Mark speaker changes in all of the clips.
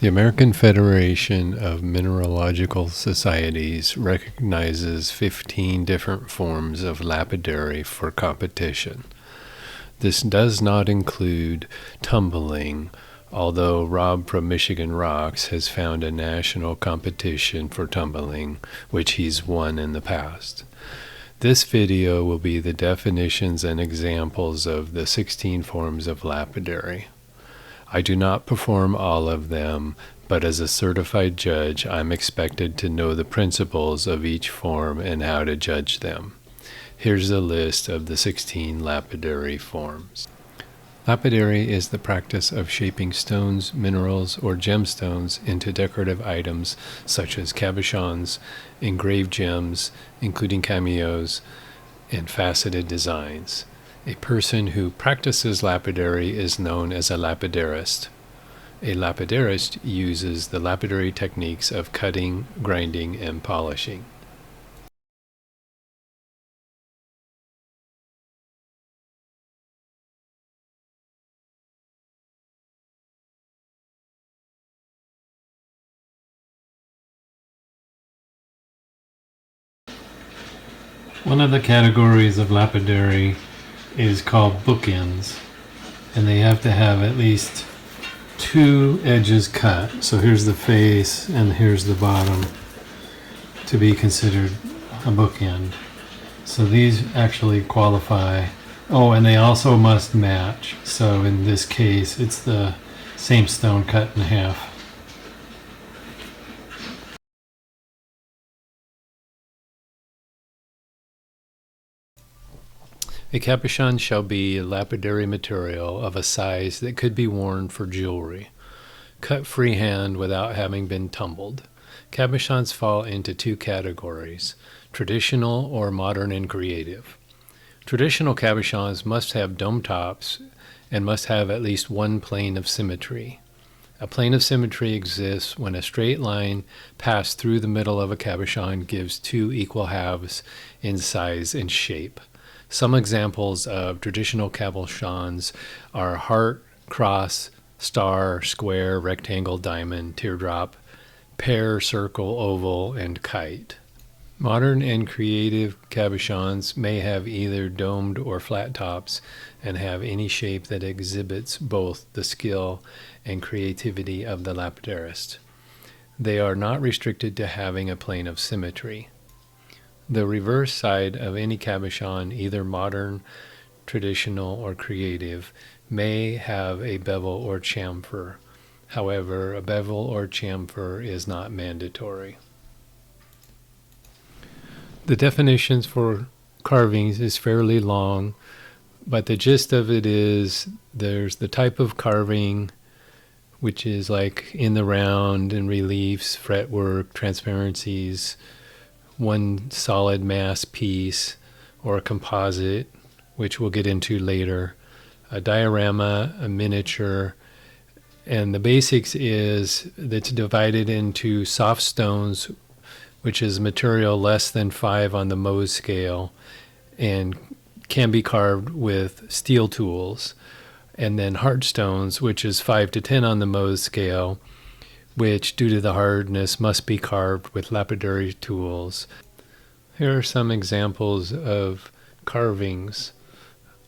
Speaker 1: The American Federation of Mineralogical Societies recognizes 15 different forms of lapidary for competition. This does not include tumbling, although Rob from Michigan Rocks has found a national competition for tumbling, which he's won in the past. This video will be the definitions and examples of the 16 forms of lapidary. I do not perform all of them, but as a certified judge, I'm expected to know the principles of each form and how to judge them. Here's a list of the 16 lapidary forms. Lapidary is the practice of shaping stones, minerals, or gemstones into decorative items such as cabochons, engraved gems, including cameos, and faceted designs. A person who practices lapidary is known as a lapidarist. A lapidarist uses the lapidary techniques of cutting, grinding, and polishing. One of the categories of lapidary is called bookends, and they have to have at least two edges cut. So here's the face and here's the bottom to be considered a bookend. So these actually qualify. Oh, and they also must match. So in this case, it's the same stone cut in half. A cabochon shall be a lapidary material of a size that could be worn for jewelry, cut freehand without having been tumbled. Cabochons fall into two categories, traditional or modern and creative. Traditional cabochons must have dome tops and must have at least one plane of symmetry. A plane of symmetry exists when a straight line passed through the middle of a cabochon gives two equal halves in size and shape. Some examples of traditional cabochons are heart, cross, star, square, rectangle, diamond, teardrop, pear, circle, oval, and kite. Modern and creative cabochons may have either domed or flat tops and have any shape that exhibits both the skill and creativity of the lapidarist. They are not restricted to having a plane of symmetry. The reverse side of any cabochon, either modern, traditional, or creative, may have a bevel or chamfer. However, a bevel or chamfer is not mandatory. The definitions for carvings is fairly long, but the gist of it is there's the type of carving, which is like in the round and reliefs, fretwork, transparencies, one solid mass piece, or a composite, which we'll get into later, a diorama, a miniature, and the basics is that's divided into soft stones, which is material less than 5 on the Mohs scale, and can be carved with steel tools, and then hard stones, which is 5 to 10 on the Mohs scale, which, due to the hardness, must be carved with lapidary tools. Here are some examples of carvings.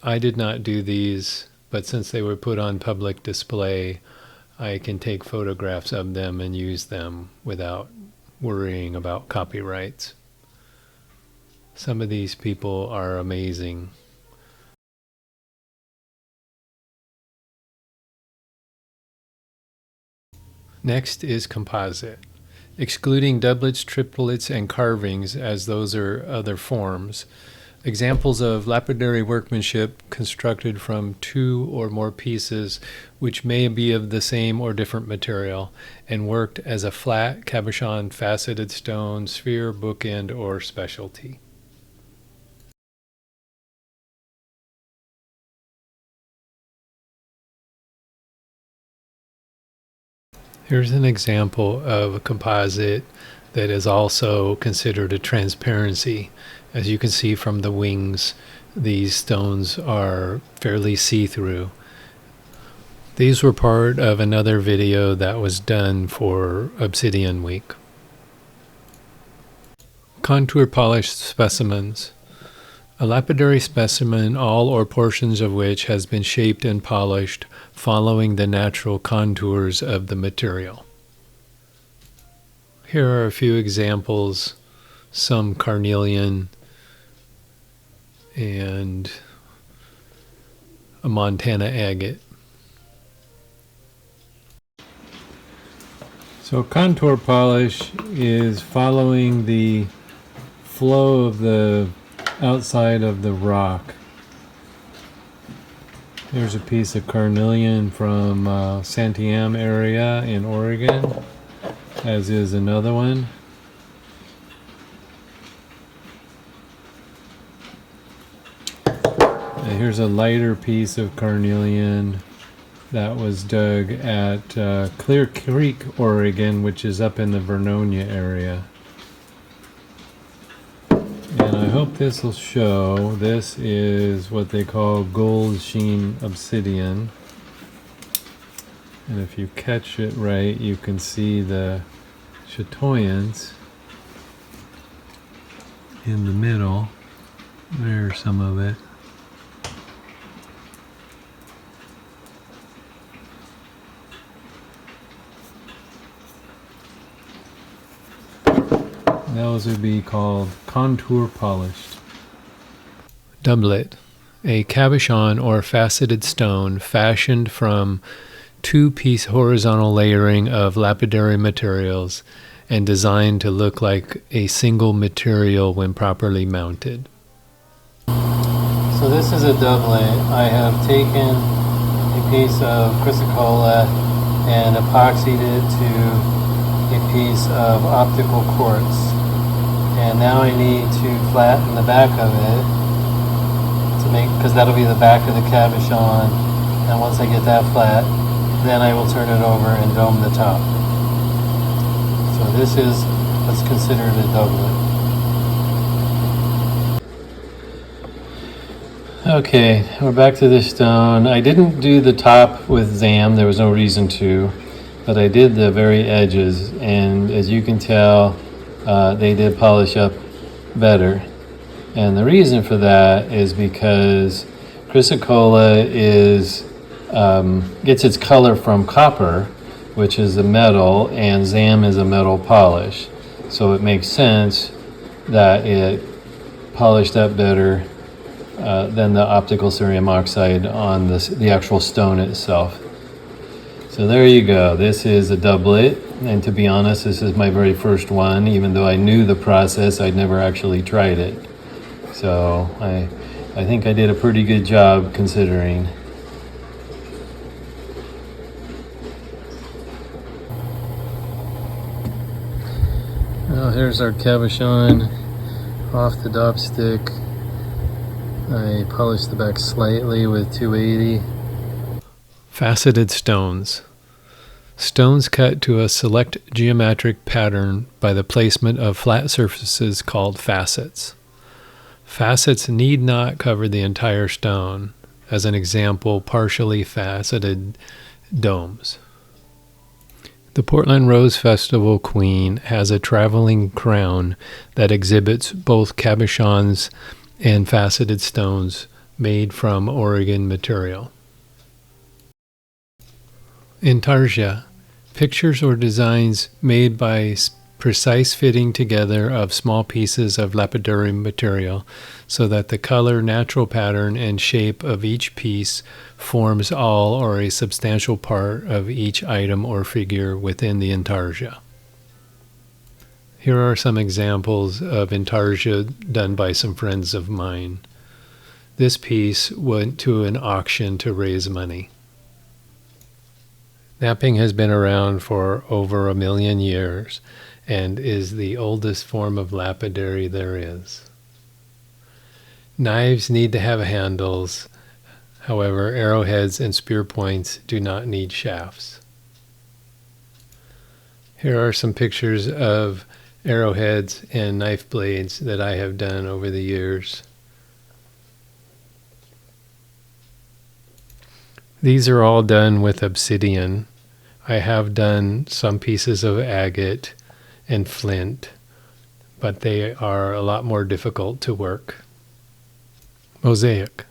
Speaker 1: I did not do these, but since they were put on public display, I can take photographs of them and use them without worrying about copyrights. Some of these people are amazing. Next is composite. Excluding doublets, triplets, and carvings, as those are other forms. Examples of lapidary workmanship constructed from 2 or more pieces which may be of the same or different material and worked as a flat, cabochon, faceted stone, sphere, bookend, or specialty. Here's an example of a composite that is also considered a transparency. As you can see from the wings, these stones are fairly see-through. These were part of another video that was done for Obsidian Week. Contour polished specimens. A lapidary specimen, all or portions of which has been shaped and polished following the natural contours of the material. Here are a few examples, some carnelian and a Montana agate. So contour polish is following the flow of the outside of the rock. Here's a piece of carnelian from Santiam area in Oregon, as is another one. And here's a lighter piece of carnelian that was dug at Clear Creek, Oregon, which is up in the Vernonia area. And I hope this will show. This is what they call gold sheen obsidian. And if you catch it right, you can see the chatoyance in the middle. There's some of it. Those would be called contour polished. Doublet, a cabochon or faceted stone fashioned from two-piece horizontal layering of lapidary materials and designed to look like a single material when properly mounted. So this is a doublet. I have taken a piece of chrysocolla and epoxied it to a piece of optical quartz. And now I need to flatten the back of it to make, because that'll be the back of the cabochon. And once I get that flat, then I will turn it over and dome the top. So this is what's considered a doublet. Okay, we're back to this stone. I didn't do the top with ZAM, there was no reason to, but I did the very edges, and as you can tell, they did polish up better. And the reason for that is because chrysocolla gets its color from copper, which is a metal, and ZAM is a metal polish. So it makes sense that it polished up better than the optical cerium oxide on the actual stone itself. So there you go. This is a doublet, and to be honest, this is my very first one. Even though I knew the process, I'd never actually tried it. So I think I did a pretty good job considering. Well, here's our cabochon off the dopstick. I polished the back slightly with 280. Faceted stones. Stones cut to a select geometric pattern by the placement of flat surfaces called facets. Facets need not cover the entire stone. As an example, partially faceted domes. The Portland Rose Festival Queen has a traveling crown that exhibits both cabochons and faceted stones made from Oregon material. Intarsia, pictures or designs made by precise fitting together of small pieces of lapidary material so that the color, natural pattern, and shape of each piece forms all or a substantial part of each item or figure within the intarsia. Here are some examples of intarsia done by some friends of mine. This piece went to an auction to raise money. Knapping has been around for over 1 million years and is the oldest form of lapidary there is. Knives need to have handles. However, arrowheads and spear points do not need shafts. Here are some pictures of arrowheads and knife blades that I have done over the years. These are all done with obsidian. I have done some pieces of agate and flint, but they are a lot more difficult to work. Mosaic.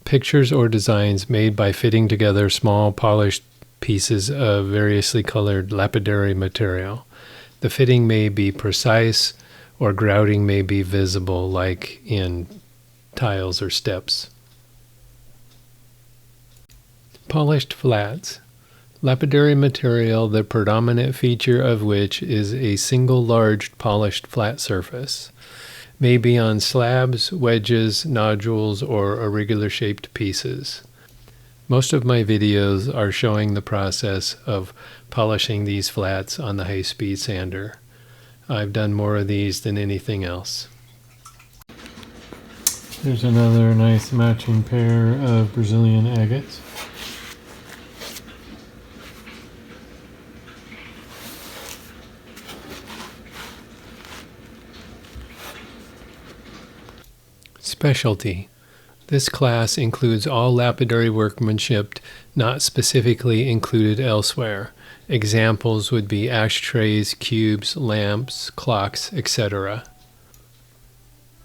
Speaker 1: Pictures or designs made by fitting together small polished pieces of variously colored lapidary material. The fitting may be precise or grouting may be visible, like in tiles or steps. Polished flats. Lapidary material, the predominant feature of which is a single large polished flat surface. May be on slabs, wedges, nodules, or irregular shaped pieces. Most of my videos are showing the process of polishing these flats on the high-speed sander. I've done more of these than anything else. There's another nice matching pair of Brazilian agates. Specialty. This class includes all lapidary workmanship not specifically included elsewhere. Examples would be ashtrays, cubes, lamps, clocks, etc.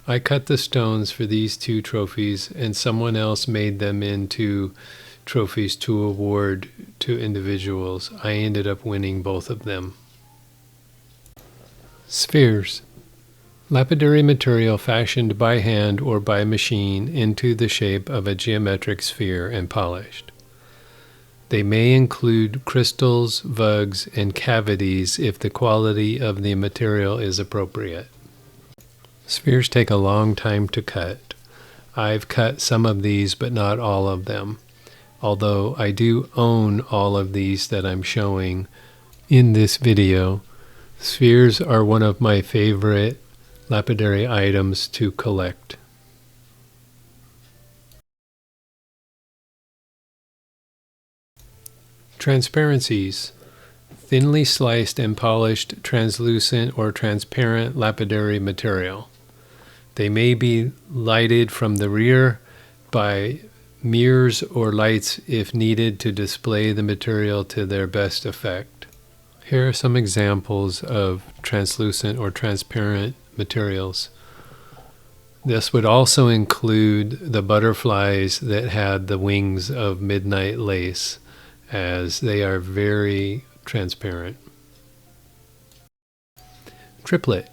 Speaker 1: I cut the stones for these two trophies, and someone else made them into trophies to award to individuals. I ended up winning both of them. Spheres. Lapidary material fashioned by hand or by machine into the shape of a geometric sphere and polished. They may include crystals, vugs, and cavities if the quality of the material is appropriate. Spheres take a long time to cut. I've cut some of these, but not all of them, although I do own all of these that I'm showing in this video. Spheres are one of my favorite lapidary items to collect. Transparencies. Thinly sliced and polished translucent or transparent lapidary material. They may be lighted from the rear by mirrors or lights if needed to display the material to their best effect. Here are some examples of translucent or transparent materials. This would also include the butterflies that had the wings of midnight lace, as they are very transparent. Triplet.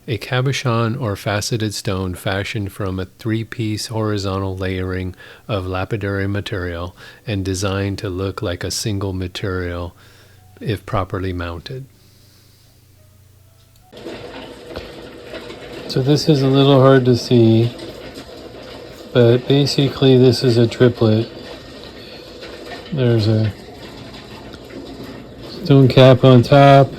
Speaker 1: A cabochon or faceted stone fashioned from a three-piece horizontal layering of lapidary material and designed to look like a single material if properly mounted. So this is a little hard to see, but basically this is a triplet. There's a stone cap on top,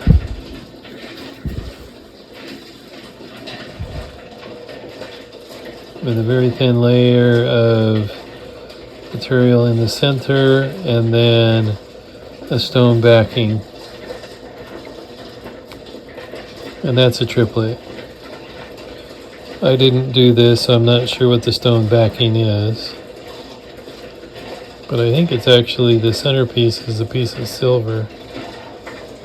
Speaker 1: with a very thin layer of material in the center, and then a stone backing. And that's a triplet. I didn't do this, so I'm not sure what the stone backing is. But I think it's actually the centerpiece is a piece of silver,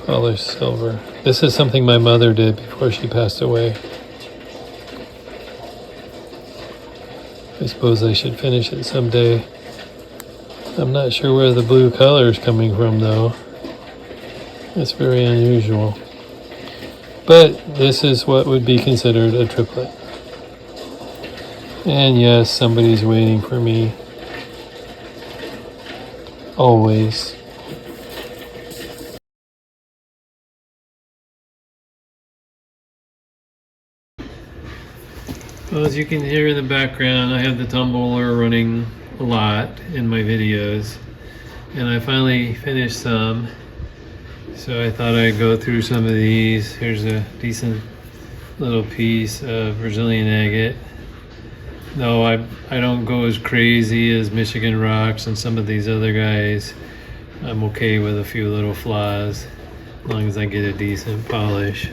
Speaker 1: polished silver. This is something my mother did before she passed away. I suppose I should finish it someday. I'm not sure where the blue color is coming from though. It's very unusual. But this is what would be considered a triplet. And yes, somebody's waiting for me. Always. Well, as you can hear in the background, I have the tumbler running a lot in my videos. And I finally finished some. So I thought I'd go through some of these. Here's a decent little piece of Brazilian agate. No, I don't go as crazy as Michigan Rocks and some of these other guys. I'm okay with a few little flaws, as long as I get a decent polish.